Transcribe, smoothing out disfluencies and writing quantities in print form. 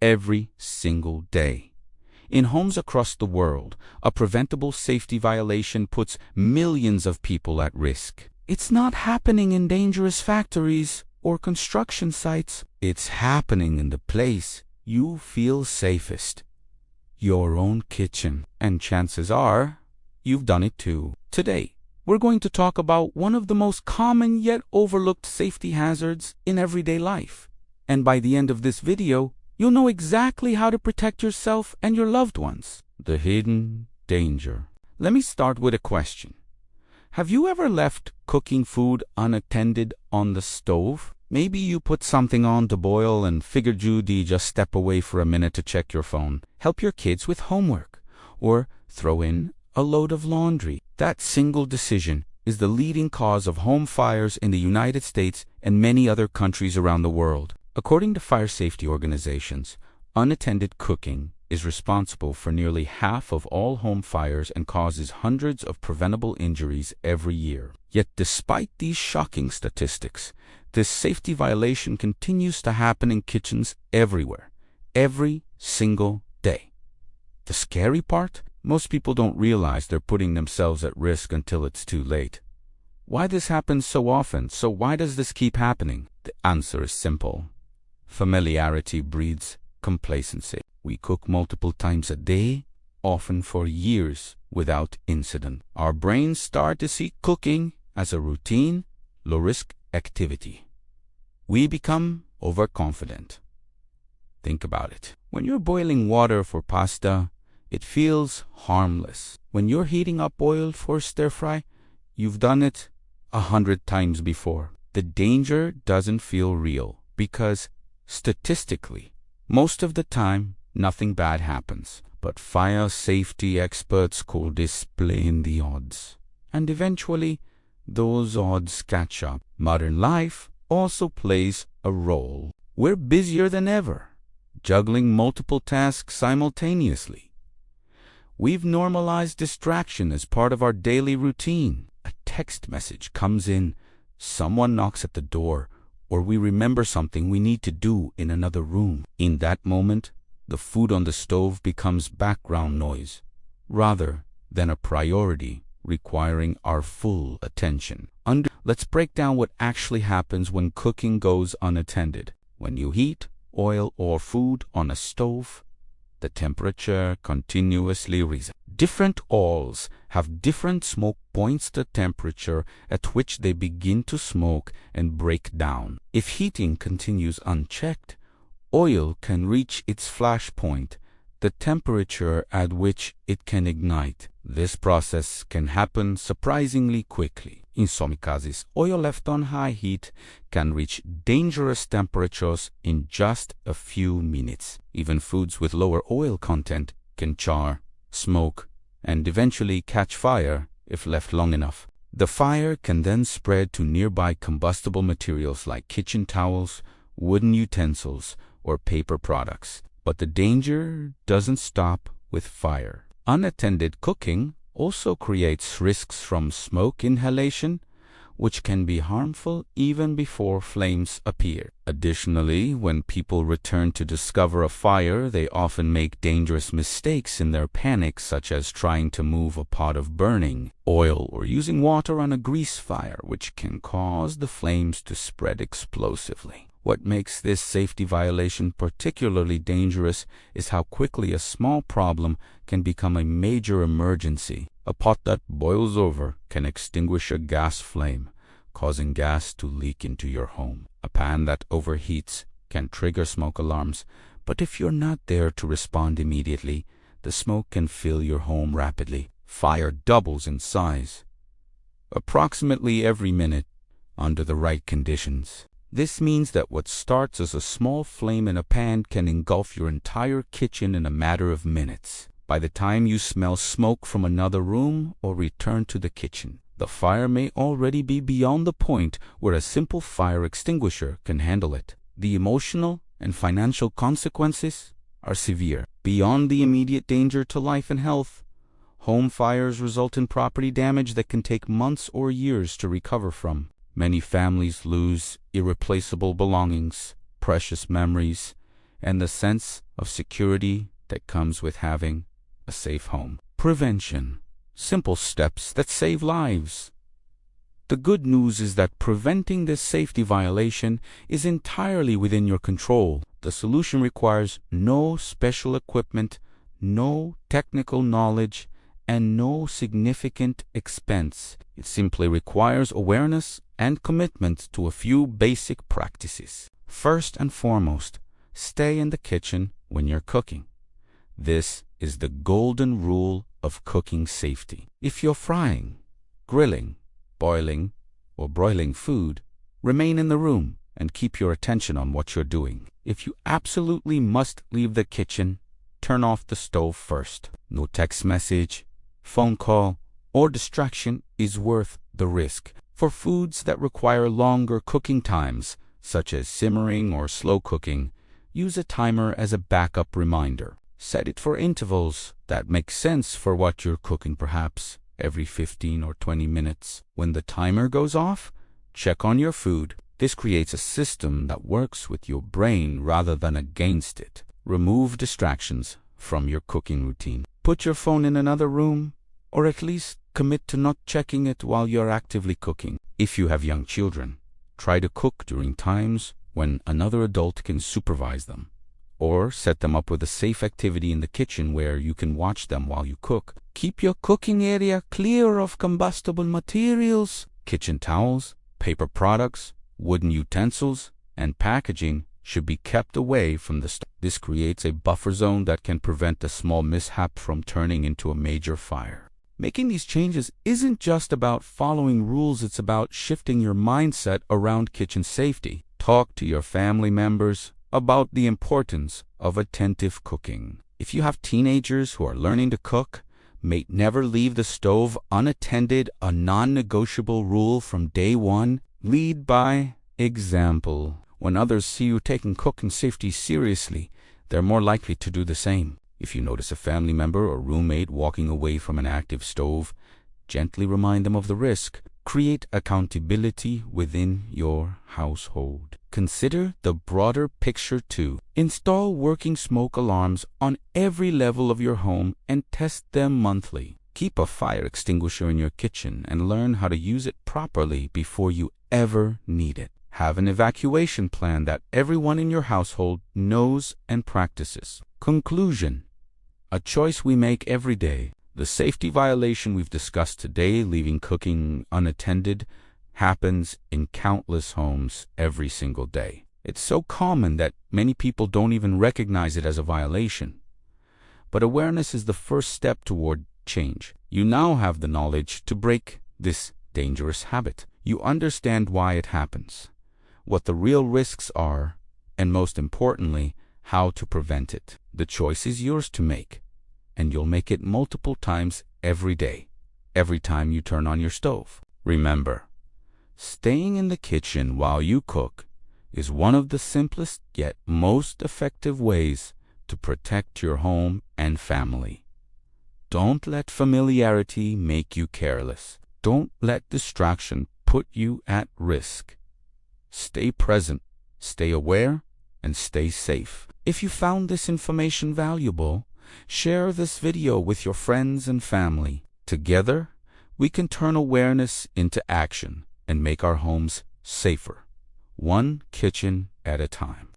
every single day. In homes across the world, a preventable safety violation puts millions of people at risk. It's not happening in dangerous factories or construction sites. It's happening in the place you feel safest, your own kitchen. And chances are, you've done it too. Today, we're going to talk about one of the most common yet overlooked safety hazards in everyday life. And by the end of this video, you'll know exactly how to protect yourself and your loved ones. The hidden danger. Let me start with a question. Have you ever left cooking food unattended on the stove? Maybe you put something on to boil and figured you'd just step away for a minute to check your phone, help your kids with homework, or throw in a load of laundry. That single decision is the leading cause of home fires in the United States and many other countries around the world. According to fire safety organizations, unattended cooking is responsible for nearly half of all home fires and causes hundreds of preventable injuries every year. Yet despite these shocking statistics, this safety violation continues to happen in kitchens everywhere, every single day. The scary part? Most people don't realize they're putting themselves at risk until it's too late. Why this happens so often? So why does this keep happening? The answer is simple. Familiarity breeds complacency. We cook multiple times a day, often for years without incident. Our brains start to see cooking as a routine, low-risk activity. We become overconfident. Think about it. When you're boiling water for pasta, it feels harmless. When you're heating up oil for stir-fry, you've done it 100 times before. The danger doesn't feel real because statistically, most of the time, nothing bad happens. But fire safety experts call this playing the odds. And eventually, those odds catch up. Modern life also plays a role. We're busier than ever, juggling multiple tasks simultaneously. We've normalized distraction as part of our daily routine. A text message comes in, someone knocks at the door, or we remember something we need to do in another room. In that moment, the food on the stove becomes background noise, rather than a priority requiring our full attention. Let's break down what actually happens when cooking goes unattended. When you heat oil or food on a stove, the temperature continuously rises. Different oils have different smoke points, the temperature at which they begin to smoke and break down. If heating continues unchecked, oil can reach its flash point, the temperature at which it can ignite. This process can happen surprisingly quickly. In some cases, oil left on high heat can reach dangerous temperatures in just a few minutes. Even foods with lower oil content can char, smoke, and eventually catch fire if left long enough. The fire can then spread to nearby combustible materials like kitchen towels, wooden utensils, or paper products. But the danger doesn't stop with fire. Unattended cooking also creates risks from smoke inhalation, which can be harmful even before flames appear. Additionally, when people return to discover a fire, they often make dangerous mistakes in their panic, such as trying to move a pot of burning oil or using water on a grease fire, which can cause the flames to spread explosively. What makes this safety violation particularly dangerous is how quickly a small problem can become a major emergency. A pot that boils over can extinguish a gas flame, causing gas to leak into your home. A pan that overheats can trigger smoke alarms, but if you're not there to respond immediately, the smoke can fill your home rapidly. Fire doubles in size, approximately every minute, under the right conditions. This means that what starts as a small flame in a pan can engulf your entire kitchen in a matter of minutes. By the time you smell smoke from another room or return to the kitchen, the fire may already be beyond the point where a simple fire extinguisher can handle it. The emotional and financial consequences are severe. Beyond the immediate danger to life and health, home fires result in property damage that can take months or years to recover from. Many families lose irreplaceable belongings, precious memories, and the sense of security that comes with having a safe home. Prevention. Simple steps that save lives. The good news is that preventing this safety violation is entirely within your control. The solution requires no special equipment, no technical knowledge, and no significant expense. It simply requires awareness and commitment to a few basic practices. First and foremost, stay in the kitchen when you're cooking. This is the golden rule of cooking safety. If you're frying, grilling, boiling, or broiling food, remain in the room and keep your attention on what you're doing. If you absolutely must leave the kitchen, turn off the stove first. No text message, phone call, or distraction is worth the risk. For foods that require longer cooking times, such as simmering or slow cooking, use a timer as a backup reminder. Set it for intervals that make sense for what you're cooking, perhaps every 15 or 20 minutes. When the timer goes off, check on your food. This creates a system that works with your brain rather than against it. Remove distractions from your cooking routine. Put your phone in another room, or at least commit to not checking it while you're actively cooking. If you have young children, try to cook during times when another adult can supervise them, or set them up with a safe activity in the kitchen where you can watch them while you cook. Keep your cooking area clear of combustible materials. Kitchen towels, paper products, wooden utensils, and packaging should be kept away from the stove. This creates a buffer zone that can prevent a small mishap from turning into a major fire. Making these changes isn't just about following rules, it's about shifting your mindset around kitchen safety. Talk to your family members about the importance of attentive cooking. If you have teenagers who are learning to cook, never leave the stove unattended, a non-negotiable rule from day one. Lead by example. When others see you taking cooking safety seriously, they're more likely to do the same. If you notice a family member or roommate walking away from an active stove, gently remind them of the risk. Create accountability within your household. Consider the broader picture too. Install working smoke alarms on every level of your home and test them monthly. Keep a fire extinguisher in your kitchen and learn how to use it properly before you ever need it. Have an evacuation plan that everyone in your household knows and practices. Conclusion: a choice we make every day. The safety violation we've discussed today, leaving cooking unattended, happens in countless homes every single day. It's so common that many people don't even recognize it as a violation. But awareness is the first step toward change. You now have the knowledge to break this dangerous habit. You understand why it happens, what the real risks are, and most importantly, how to prevent it. The choice is yours to make, and you'll make it multiple times every day, every time you turn on your stove. Remember, staying in the kitchen while you cook is one of the simplest yet most effective ways to protect your home and family. Don't let familiarity make you careless. Don't let distraction put you at risk. Stay present, stay aware, and stay safe. If you found this information valuable, share this video with your friends and family. Together, we can turn awareness into action and make our homes safer, one kitchen at a time.